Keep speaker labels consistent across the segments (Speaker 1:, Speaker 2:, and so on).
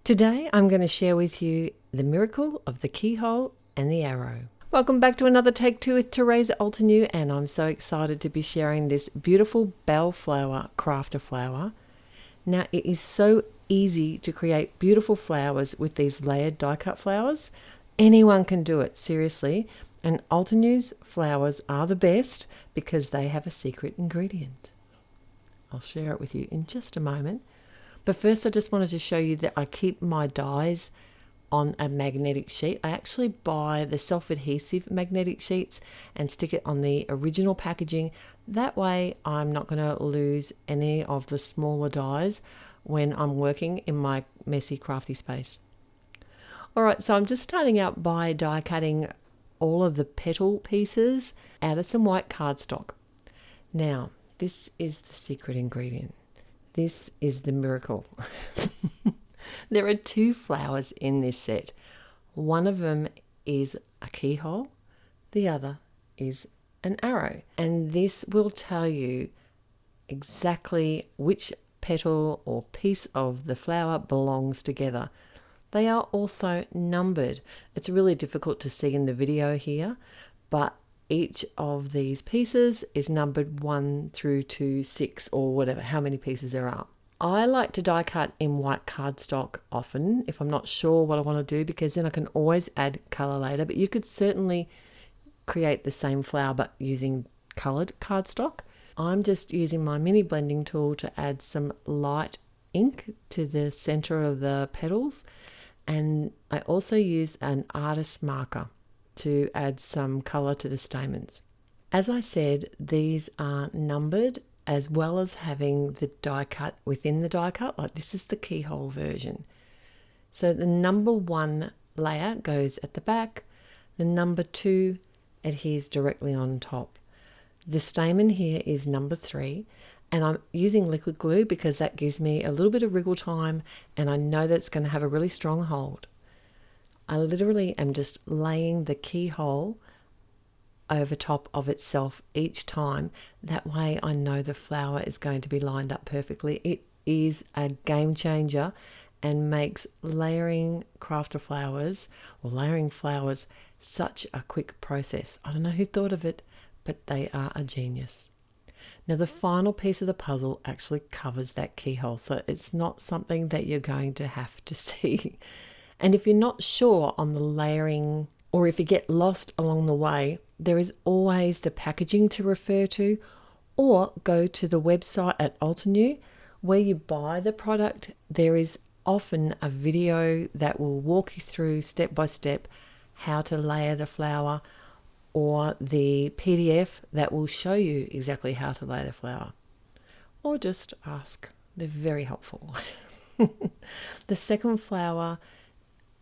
Speaker 1: Today I'm going to share with you the miracle of the keyhole and the arrow. Welcome back to another Take Two with Therese at Altenew, and I'm so excited to be sharing this beautiful bellflower crafter flower. Now it is so easy to create beautiful flowers with these layered die cut flowers. Anyone can do it, seriously, and Altenew's flowers are the best because they have a secret ingredient. I'll share it with you in just a moment. But first I just wanted to show you that I keep my dies on a magnetic sheet. I actually buy the self-adhesive magnetic sheets and stick it on the original packaging. That way I'm not going to lose any of the smaller dies when I'm working in my messy crafty space. Alright, so I'm just starting out by die cutting all of the petal pieces out of some white cardstock. Now, this is the secret ingredient. This is the miracle. There are two flowers in this set. One of them is a keyhole, the other is an arrow. And this will tell you exactly which petal or piece of the flower belongs together. They are also numbered. It's really difficult to see in the video here, but each of these pieces is numbered 1 through to 6 or whatever, how many pieces there are. I like to die cut in white cardstock often if I'm not sure what I want to do, because then I can always add color later, but you could certainly create the same flower but using colored cardstock. I'm just using my mini blending tool to add some light ink to the center of the petals, and I also use an artist marker to add some color to the stamens. As I said, these are numbered as well as having the die cut within the die cut, like this is the keyhole version. So the number 1 layer goes at the back, the number 2 adheres directly on top. The stamen here is number 3, and I'm using liquid glue because that gives me a little bit of wriggle time and I know that it's going to have a really strong hold. I literally am just laying the keyhole over top of itself each time. That way I know the flower is going to be lined up perfectly. It is a game changer and makes layering crafter flowers or layering flowers such a quick process. I don't know who thought of it, but they are a genius. Now the final piece of the puzzle actually covers that keyhole, so it's not something that you're going to have to see. And if you're not sure on the layering, or if you get lost along the way, there is always the packaging to refer to, or go to the website at Altenew where you buy the product. There is often a video that will walk you through step by step how to layer the flower, or the PDF that will show you exactly how to lay the flower, or just ask. They're very helpful. The second flower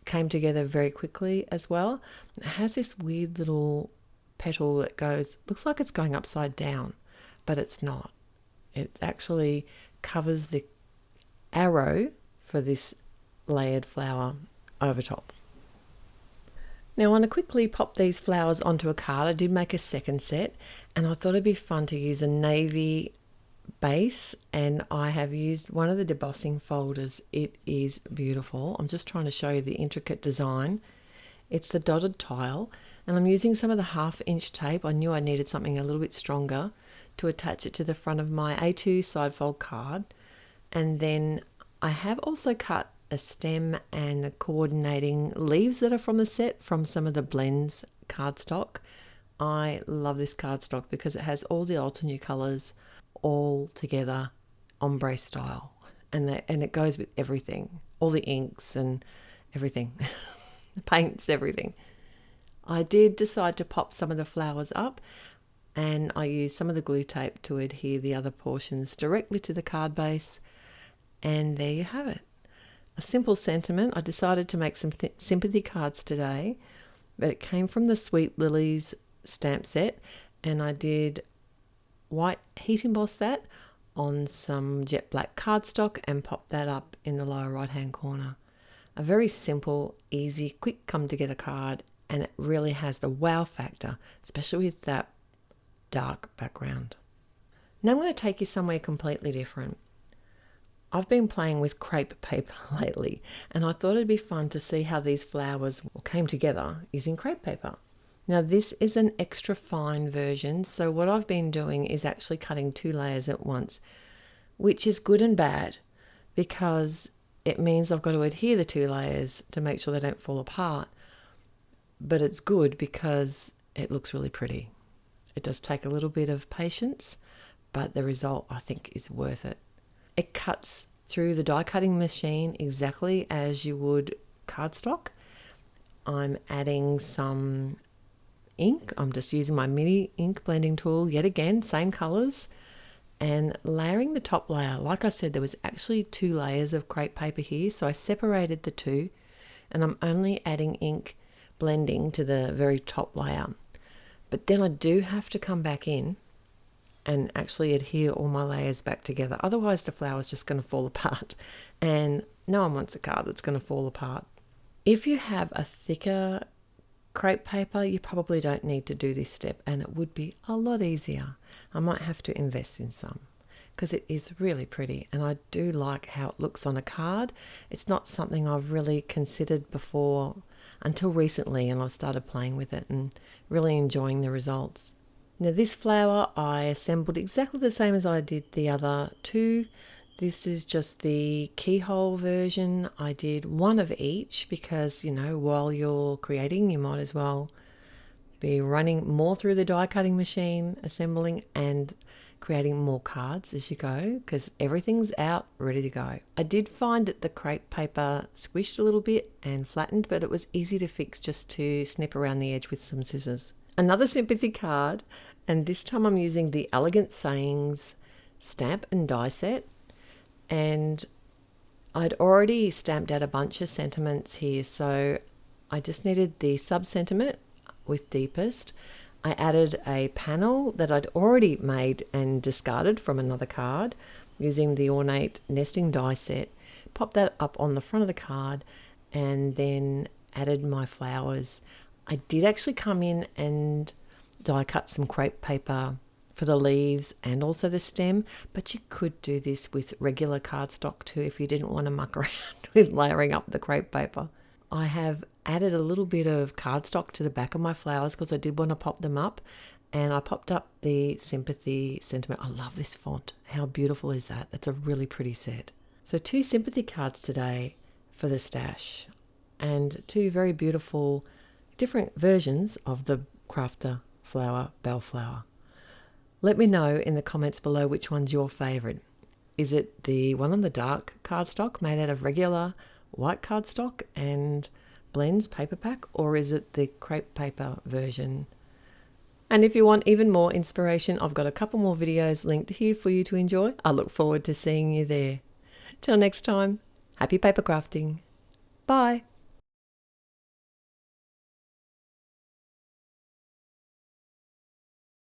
Speaker 1: came together very quickly as well. It has this weird little petal that looks like it's going upside down, but it's not. It actually covers the arrow for this layered flower over top. Now I want to quickly pop these flowers onto a card. I did make a second set and I thought it'd be fun to use a navy base, and I have used one of the debossing folders. It is beautiful. I'm just trying to show you the intricate design. It's the dotted tile, and I'm using some of the 1/2-inch tape. I knew I needed something a little bit stronger to attach it to the front of my A2 side fold card. And then I have also cut a stem and the coordinating leaves that are from the set from some of the blends cardstock. I love this cardstock because it has all the Altenew colors all together, ombre style, and it goes with everything, all the inks and everything, the paints, everything. I did decide to pop some of the flowers up, and I used some of the glue tape to adhere the other portions directly to the card base, and there you have it. A simple sentiment. I decided to make some sympathy cards today, but it came from the Sweet Lilies stamp set, and I did white heat emboss that on some jet black cardstock and pop that up in the lower right hand corner. A very simple, easy, quick come together card, and it really has the wow factor, especially with that dark background. Now I'm going to take you somewhere completely different. I've been playing with crepe paper lately, and I thought it'd be fun to see how these flowers came together using crepe paper. Now this is an extra fine version, so what I've been doing is actually cutting 2 layers at once, which is good and bad because it means I've got to adhere the 2 layers to make sure they don't fall apart. But it's good because it looks really pretty. It does take a little bit of patience, but the result I think is worth it. It cuts through the die cutting machine exactly as you would cardstock. I'm adding some ink. I'm just using my mini ink blending tool yet again, same colors, and layering the top layer. Like I said, there was actually 2 layers of crepe paper here, so I separated the 2, and I'm only adding ink blending to the very top layer. But then I do have to come back in and actually adhere all my layers back together. Otherwise the flower's just going to fall apart, and no one wants a card that's going to fall apart. If you have a thicker crepe paper, you probably don't need to do this step, and it would be a lot easier. I might have to invest in some because it is really pretty, and I do like how it looks on a card. It's not something I've really considered before until recently, and I've started playing with it and really enjoying the results. Now this flower I assembled exactly the same as I did the other 2. This is just the Keyhole version. I did 1 of each because, you know, while you're creating, you might as well be running more through the die cutting machine, assembling and creating more cards as you go, because everything's out ready to go. I did find that the crepe paper squished a little bit and flattened, but it was easy to fix just to snip around the edge with some scissors. Another sympathy card, and this time I'm using the Elegant Sayings stamp and die set, and I'd already stamped out a bunch of sentiments here, so I just needed the sub-sentiment with deepest. I added a panel that I'd already made and discarded from another card using the Ornate Nesting die set, popped that up on the front of the card, and then added my flowers. I did actually come in and die cut some crepe paper for the leaves and also the stem, but you could do this with regular cardstock too if you didn't want to muck around with layering up the crepe paper. I have added a little bit of cardstock to the back of my flowers because I did want to pop them up, and I popped up the Sympathy Sentiment. I love this font. How beautiful is that? That's a really pretty set. So 2 sympathy cards today for the stash, and 2 very beautiful different versions of the Crafter Flower Bellflower. Let me know in the comments below which one's your favourite. Is it the one on the dark cardstock made out of regular white cardstock and blends paper pack, or is it the crepe paper version? And if you want even more inspiration, I've got a couple more videos linked here for you to enjoy. I look forward to seeing you there. Till next time, happy paper crafting. Bye.